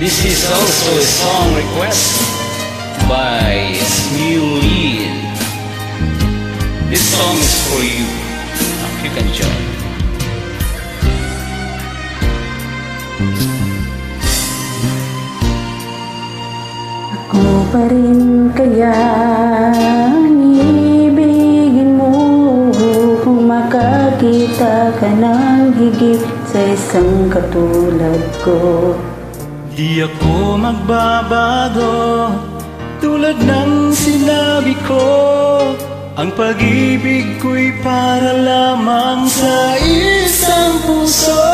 This is also a song request by Smulin. This song is for you. You can join. Ako pa rin kaya ibigin mo kung makakita ka ng higit sa isang katulad ko. Di ako magbabago tulad ng sinabi ko. Ang pag-ibig ko'y para lamang sa isang puso.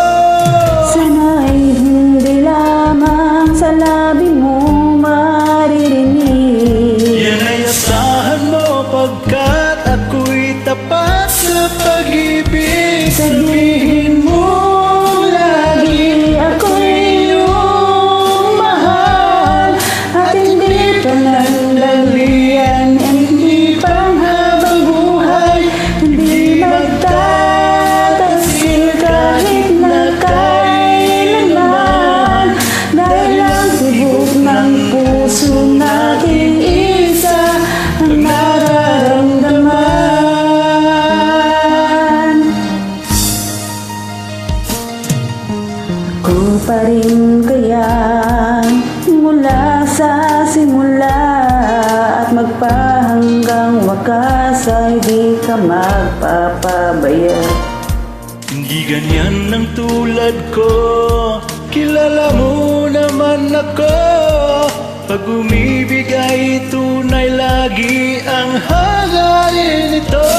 Sana'y hindi lamang sa labi mo maririnig. Yan ay asahan mo pagkat ako'y tapat sa pag-ibig. Sabihin mo lagi ako'y iyong mahal, at hindi panandalian, hindi panghabang buhay, hindi magtataksil kahit na kailanman, dahil ang tibok ng puso nating isa ang nararamdaman. Ako pa rin kaya mula sa simula at magpahanggang wakas ay di ka magpapabaya. Hindi ganyan ang tulad ko, kilala mo naman ako. Pag umibig ay tunay, lagi ang hangarin nito.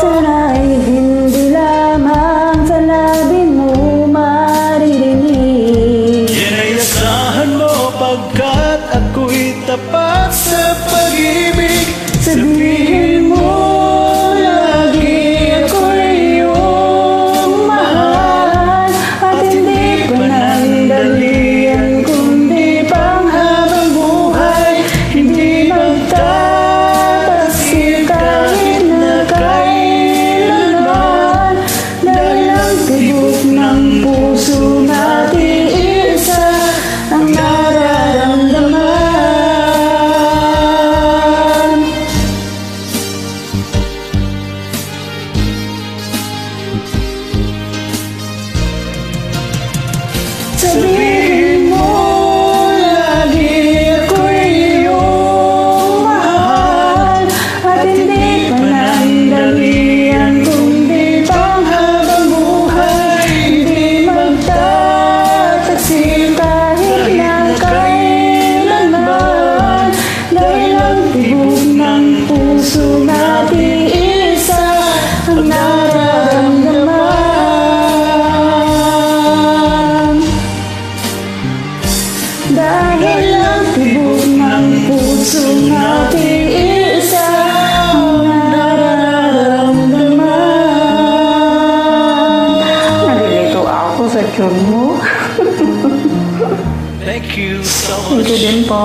Sana'y hindi lamang sa labi mo maririnig. Yan ay asahan mo pagkat ako'y tapat sa pag-ibig. Sabihin mo lagi ako'y iyong mahal, at hindi panandalian kundi panghabang buhay, hindi magtataksil kahit na kailanman, dahil ang tibok ng puso natin isa ang nararamdaman. Sabihin mo lagi ako'y iyong mahal, at hindi panandalian kundi panghabang buhay, hindi magtataksil kahit na kailanman, dahil ang tibok ng puso natin isa ang nararamdaman. Dahil ang tibok ng puso natin isa ang nararamdaman. Nalilito ako sa tune mo. Thank you so Thank much. you din po.